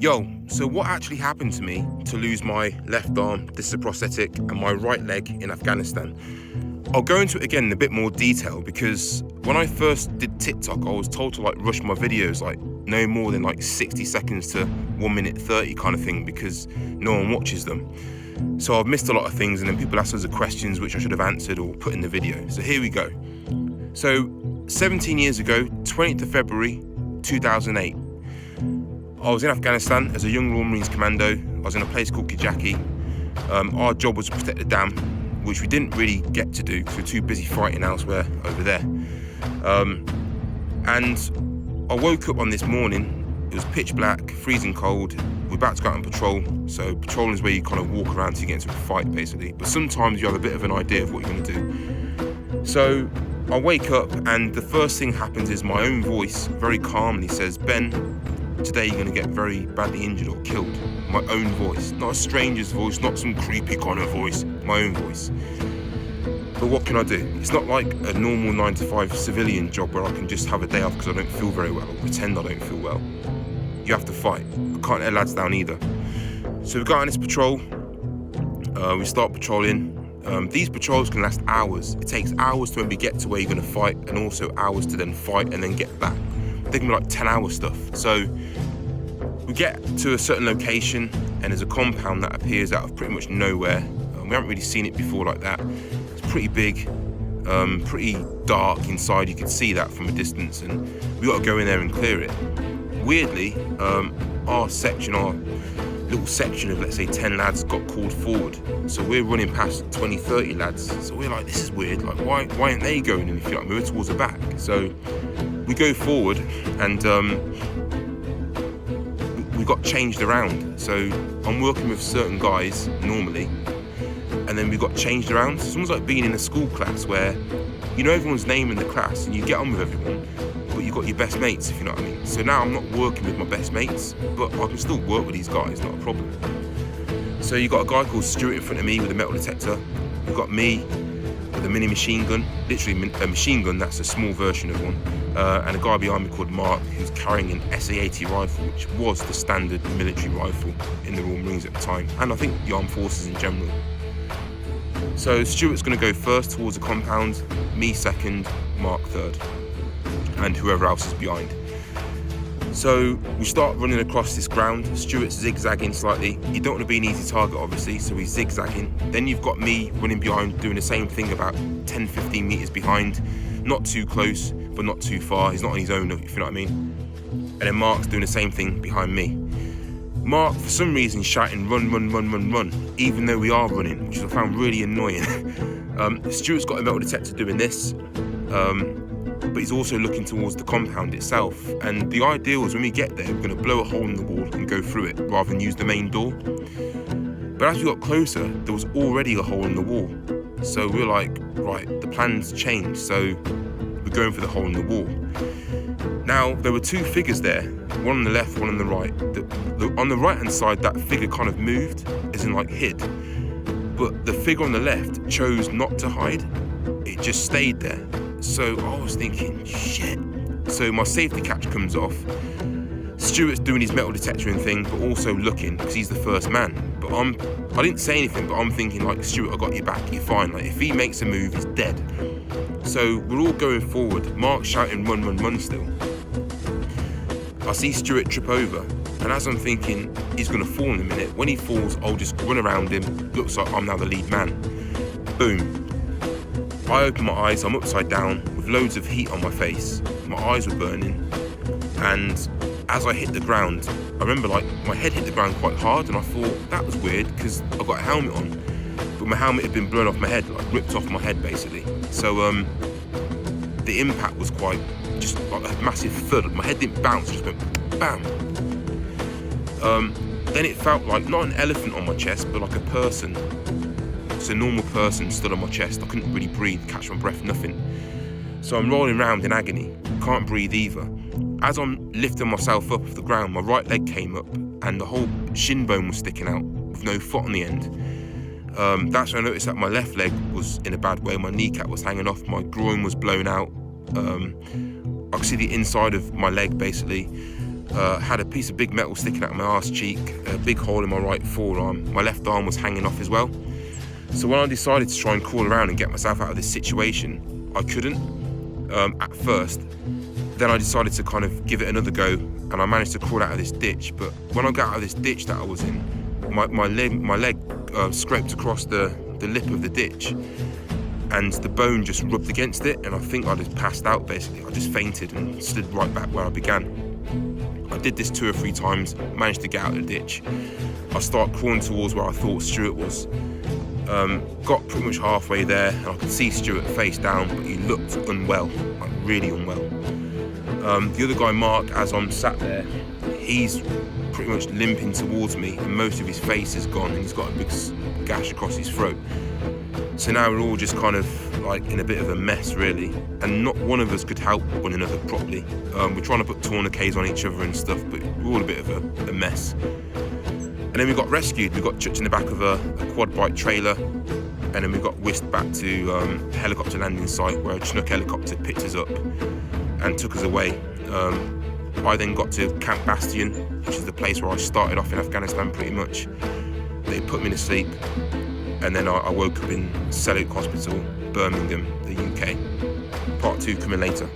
Yo, so what actually happened to me to lose my left arm, this is a prosthetic, and my right leg in Afghanistan? I'll go into it again in a bit more detail because when I first did TikTok, I was told to rush my videos no more than 60 seconds to 1 minute 30 kind of thing because no one watches them. So I've missed a lot of things, and then people ask us questions which I should have answered or put in the video. So here we go. So 17 years ago, 20th of February 2008, I was in Afghanistan as a young Royal Marines commando. I was in a place called Kijaki. Our job was to protect the dam, which we didn't really get to do because we were too busy fighting elsewhere over there. And I woke up on this morning. It was pitch black, freezing cold. We're about to go out on patrol. So patrolling is where you kind of walk around till you get into a fight, basically. But sometimes you have a bit of an idea of what you're going to do. So I wake up, and the first thing happens is my own voice very calmly says, "Ben, today you're going to get very badly injured or killed." My own voice, not a stranger's voice, not some creepy kind of voice, my own voice. But what can I do? It's not like a normal 9 to 5 civilian job where I can just have a day off because I don't feel very well or pretend I don't feel well. You have to fight. I can't let lads down either. So we go on this patrol. We start patrolling. These patrols can last hours. It takes hours to maybe get to where you're going to fight, and also hours to then fight and then get back. They can be 10-hour stuff. So we get to a certain location, and there's a compound that appears out of pretty much nowhere. We haven't really seen it before like that. It's pretty big, pretty dark inside. You can see that from a distance, and we got to go in there and clear it. Weirdly, our little section of, let's say, 10 lads got called forward. So we're running past 20, 30 lads. So we're like, this is weird. Why aren't they going in? If you moving towards the back. So we go forward, and we got changed around. So I'm working with certain guys normally, and then we got changed around. So it's almost like being in a school class where you know everyone's name in the class and you get on with everyone, but you've got your best mates, if you know what I mean. So now I'm not working with my best mates, but I can still work with these guys, not a problem. So you got a guy called Stuart in front of me with a metal detector. You've got me with a mini machine gun, literally a machine gun, that's a small version of one. And a guy behind me called Mark, who's carrying an SA-80 rifle, which was the standard military rifle in the Royal Marines at the time, and I think the armed forces in general. So Stuart's going to go first towards the compound, me second, Mark third, and whoever else is behind. So we start running across this ground. Stuart's zigzagging slightly. You don't want to be an easy target, obviously, so he's zigzagging. Then you've got me running behind, doing the same thing about 10, 15 metres behind. Not too close, but not too far. He's not on his own, if you know what I mean. And then Mark's doing the same thing behind me. Mark, for some reason, is shouting, "Run, run, run, run, run," even though we are running, which I found really annoying. Stuart's got a metal detector doing this, but he's also looking towards the compound itself. And the idea was when we get there, we're going to blow a hole in the wall and go through it rather than use the main door. But as we got closer, there was already a hole in the wall. So we're like, right, the plan's changed. So we're going for the hole in the wall. Now, there were two figures there, one on the left, one on the right. On the right-hand side, that figure kind of moved, as in hid. But the figure on the left chose not to hide. It just stayed there. So I was thinking, shit. So my safety catch comes off. Stuart's doing his metal detectoring thing, but also looking, because he's the first man. But I didn't say anything, but I'm thinking, Stuart, I got your back, you're fine. If he makes a move, he's dead. So we're all going forward. Mark's shouting, "Run, run, run" still. I see Stuart trip over, and as I'm thinking he's going to fall in a minute, when he falls, I'll just run around him. Looks like I'm now the lead man. Boom. I open my eyes, I'm upside down with loads of heat on my face. My eyes were burning, and as I hit the ground, I remember my head hit the ground quite hard, and I thought that was weird because I got a helmet on, but my helmet had been blown off my head, ripped off my head basically. So the impact was quite just a massive thud. My head didn't bounce, it just went bam. Then it felt like not an elephant on my chest, but like a person. It's a normal person stood on my chest. I couldn't really breathe, catch my breath, nothing. So I'm rolling around in agony, can't breathe either. As I'm lifting myself up off the ground, my right leg came up and the whole shin bone was sticking out with no foot on the end. That's when I noticed that my left leg was in a bad way. My kneecap was hanging off, my groin was blown out. I could see the inside of my leg basically. Had a piece of big metal sticking out of my arse cheek, a big hole in my right forearm. My left arm was hanging off as well. So when I decided to try and crawl around and get myself out of this situation, I couldn't at first. Then I decided to kind of give it another go, and I managed to crawl out of this ditch. But when I got out of this ditch that I was in, my leg scraped across the lip of the ditch, and the bone just rubbed against it, and I think I just passed out basically. I just fainted and slid right back where I began. I did this 2 or 3 times, managed to get out of the ditch. I started crawling towards where I thought Stuart was. Got pretty much halfway there, and I could see Stuart face down, but he looked unwell, like really unwell. The other guy, Mark, as I'm sat there, he's pretty much limping towards me, and most of his face is gone, and he's got a big gash across his throat. So now we're all just kind of like in a bit of a mess, really, and not one of us could help one another properly. We're trying to put tourniquets on each other and stuff, but we're all a bit of a mess. And then we got rescued. We got chucked in the back of a quad bike trailer, and then we got whisked back to helicopter landing site, where a Chinook helicopter picked us up and took us away. I then got to Camp Bastion, which is the place where I started off in Afghanistan pretty much. They put me to sleep, and then I woke up in Sellouk Hospital, Birmingham, the UK. Part 2 coming later.